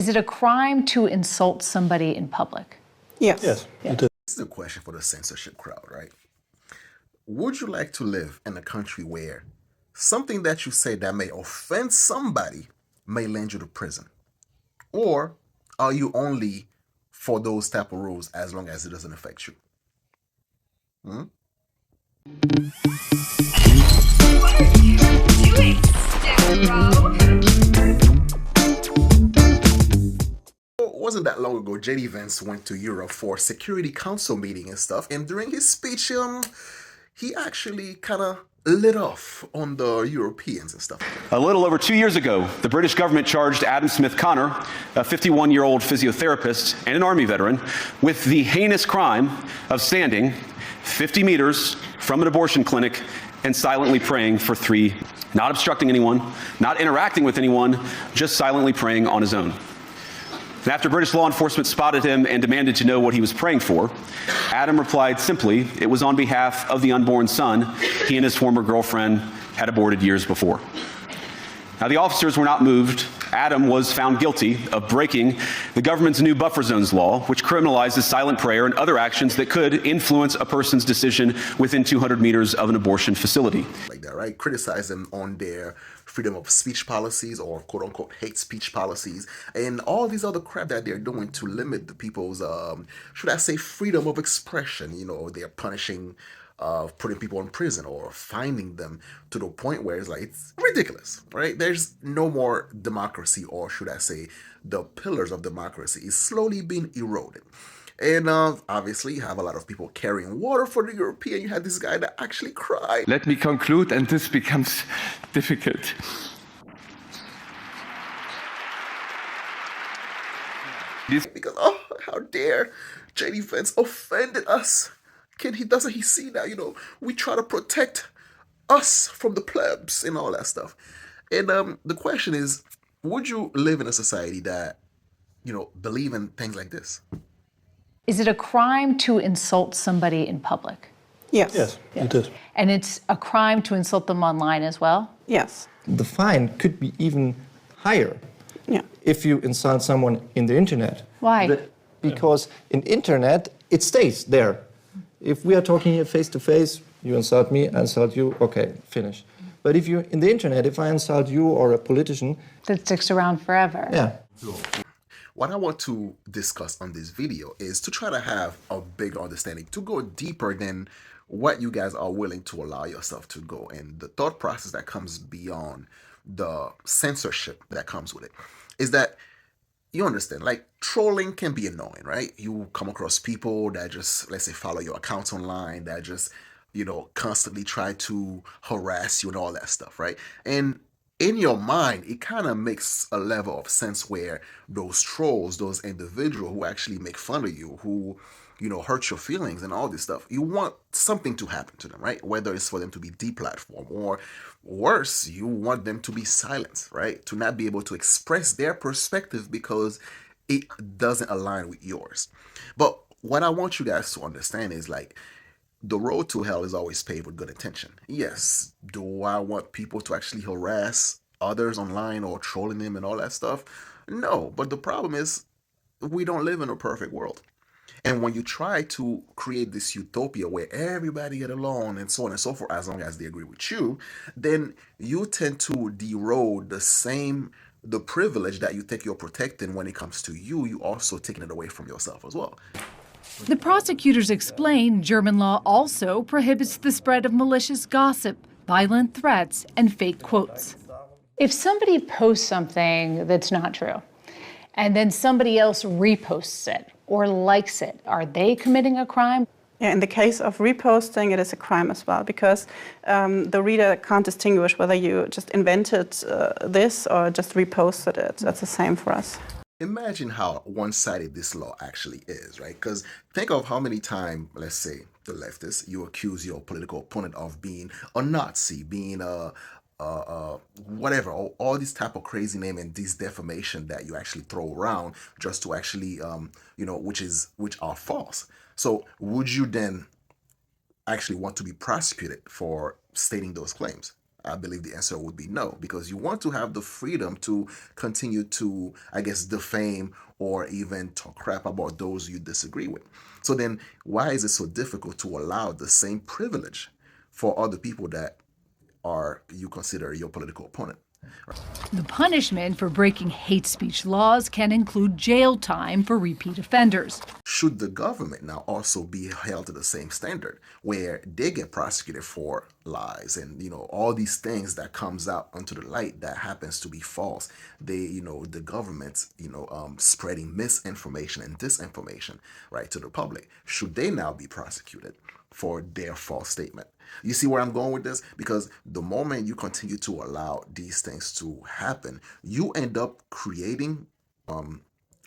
Is it a crime to insult somebody in public? Yes. Yes, Yeah. it is. This is a question for the censorship crowd, right? Would you like to live in a country where something that you say that may offend somebody may land you to prison? Or are you only for those type of rules as long as it doesn't affect you? What are you doing, Sparrow? It wasn't that long ago, JD Vance went to Europe for a Security Council meeting and stuff, and during his speech, he actually kind of lit off on the Europeans and stuff. A little over 2 years ago, the British government charged Adam Smith Connor, a 51-year-old physiotherapist and an Army veteran, with the heinous crime of standing 50 meters from an abortion clinic and silently praying for 3, not obstructing anyone, not interacting with anyone, just silently praying on his own. And after British law enforcement spotted him and demanded to know what he was praying for, Adam replied simply, it was on behalf of the unborn son he and his former girlfriend had aborted years before. Now, the officers were not moved. Adam was found guilty of breaking the government's new buffer zones law, which criminalizes silent prayer and other actions that could influence a person's decision within 200 meters of an abortion facility. Like that, right? Criticize them on their freedom of speech policies or quote unquote hate speech policies and all these other crap that they're doing to limit the people's, should I say, freedom of expression. You know, they're punishing putting people in prison or finding them to the point where it's ridiculous, right? There's no more democracy, or should I say, the pillars of democracy is slowly being eroded. And obviously, you have a lot of people carrying water for the European. You had this guy that actually cried. Let me conclude, and this becomes difficult. Because, oh, how dare JD Vance offended us. Doesn't he see that, we try to protect us from the plebs and all that stuff. And the question is, would you live in a society that, believe in things like this? Is it a crime to insult somebody in public? Yes. Yes, it is. And it's a crime to insult them online as well? Yes. The fine could be even higher if you insult someone in the internet. Why? Because in internet, it stays there. If we are talking here face to face, you insult me, I insult you, okay, finish. But if you're in the internet, if I insult you or a politician... That sticks around forever. Yeah. What I want to discuss on this video is to try to have a bigger understanding, to go deeper than what you guys are willing to allow yourself to go, and the thought process that comes beyond the censorship that comes with it is that you understand, trolling can be annoying, right? You come across people that just, let's say, follow your accounts online, that just, constantly try to harass you and all that stuff, right? And in your mind, it kind of makes a level of sense where those trolls, those individuals who actually make fun of you, who, hurt your feelings and all this stuff, you want something to happen to them, right? Whether it's for them to be deplatformed or worse, you want them to be silenced, right? To not be able to express their perspective because it doesn't align with yours. But what I want you guys to understand is the road to hell is always paved with good intention. Yes, do I want people to actually harass others online or trolling them and all that stuff? No, but the problem is we don't live in a perfect world. And when you try to create this utopia where everybody get along and so on and so forth, as long as they agree with you, then you tend to erode the privilege that you think you're protecting when it comes to you. You also taking it away from yourself as well. The prosecutors explain German law also prohibits the spread of malicious gossip, violent threats, and fake quotes. If somebody posts something that's not true, and then somebody else reposts it or likes it, are they committing a crime? Yeah, in the case of reposting, it is a crime as well, because the reader can't distinguish whether you just invented this or just reposted it. That's the same for us. Imagine how one-sided this law actually is, right? Because think of how many times, let's say, the leftists, you accuse your political opponent of being a Nazi, being a whatever, all these type of crazy name and this defamation that you actually throw around just to actually, which are false. So would you then actually want to be prosecuted for stating those claims? I believe the answer would be no, because you want to have the freedom to continue to, I guess, defame or even talk crap about those you disagree with. So then why is it so difficult to allow the same privilege for other people that are you consider your political opponent? The punishment for breaking hate speech laws can include jail time for repeat offenders. Should the government now also be held to the same standard where they get prosecuted for lies and, all these things that comes out onto the light that happens to be false? The government, spreading misinformation and disinformation, right, to the public. Should they now be prosecuted for their false statement? You see where I'm going with this? Because the moment you continue to allow these things to happen, you end up creating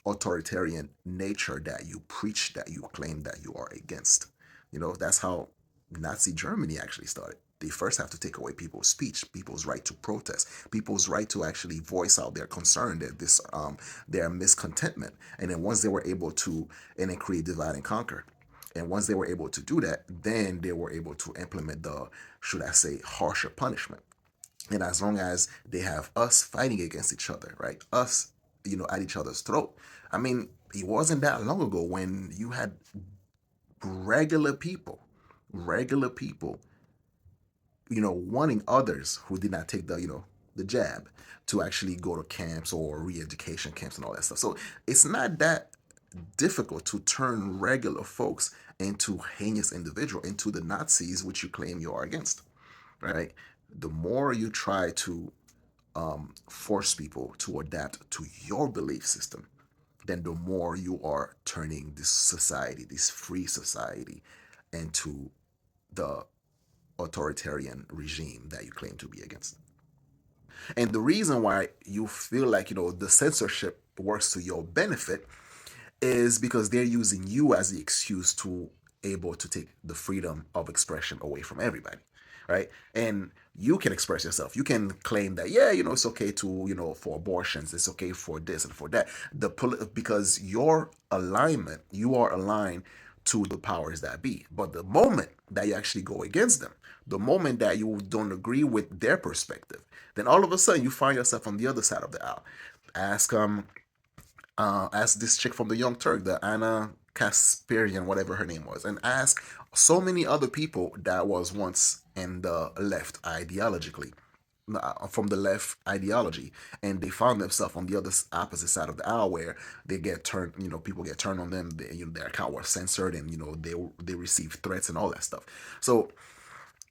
authoritarian nature that you preach, that you claim that you are against. That's how Nazi Germany actually started. They first have to take away people's speech, people's right to protest, people's right to actually voice out their concern, their miscontentment. And then once they were able to, and then create divide and conquer. And once they were able to do that, then they were able to implement the, should I say, harsher punishment. And as long as they have us fighting against each other, right? Us, at each other's throat. I mean, it wasn't that long ago when you had regular people, wanting others who did not take the jab to actually go to camps or re-education camps and all that stuff. So it's not that difficult to turn regular folks into heinous individual, into the Nazis which you claim you are against, right? The more you try to force people to adapt to your belief system, then the more you are turning this society, this free society, into the authoritarian regime that you claim to be against. And the reason why you feel like, the censorship works to your benefit is because they're using you as the excuse to able to take the freedom of expression away from everybody, right? And you can express yourself. You can claim that, it's okay to, for abortions, it's okay for this and for that. Because your alignment, you are aligned to the powers that be. But the moment that you actually go against them, the moment that you don't agree with their perspective, then all of a sudden you find yourself on the other side of the aisle. Ask this chick from the Young Turk, the Anna Kasparian, whatever her name was, and ask so many other people that was once in the left ideologically, from the left ideology, and they found themselves on the other opposite side of the aisle where they get turned, people get turned on them, their account was censored, and they receive threats and all that stuff. So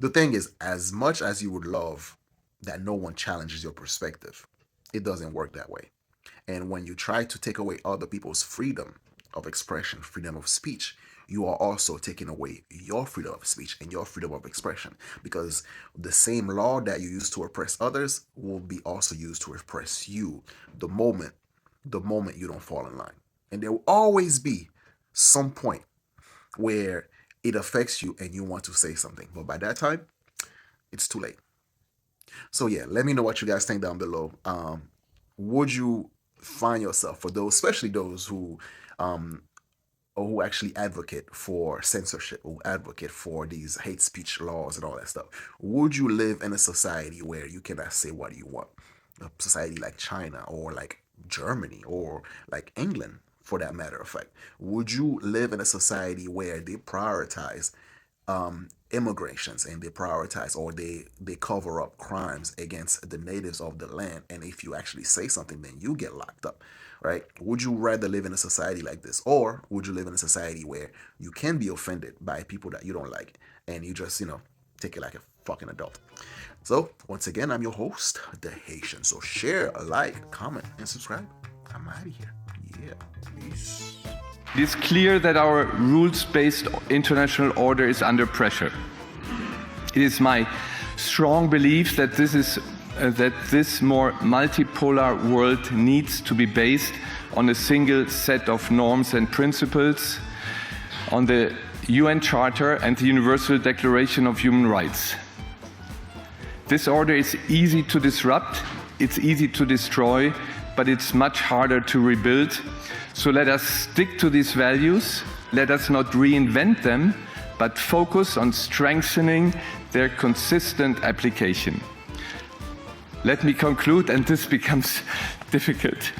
the thing is, as much as you would love that no one challenges your perspective, it doesn't work that way. And when you try to take away other people's freedom of expression, freedom of speech, you are also taking away your freedom of speech and your freedom of expression, because the same law that you use to oppress others will be also used to oppress you the moment you don't fall in line. And there will always be some point where it affects you and you want to say something, but by that time, it's too late. So yeah, let me know what you guys think down below. Would you find yourself, for those, especially those who actually advocate for censorship, who advocate for these hate speech laws and all that stuff, would you live in a society where you cannot say what you want? A society like China or like Germany or like England, for that matter of fact. Would you live in a society where they prioritize immigrations and they prioritize, or they cover up crimes against the natives of the land, and if you actually say something, then you get locked up, right? Would you rather live in a society like this, or would you live in a society where you can be offended by people that you don't like and you just, take it like a fucking adult? So once again, I'm your host, The Haitian. So share, like, comment, and subscribe. I'm out of here. Yeah, peace. It is clear that our rules-based international order is under pressure. It is my strong belief that this more multipolar world needs to be based on a single set of norms and principles, on the UN Charter and the Universal Declaration of Human Rights. This order is easy to disrupt, it's easy to destroy, but it's much harder to rebuild. So let us stick to these values, let us not reinvent them, but focus on strengthening their consistent application. Let me conclude, and this becomes difficult.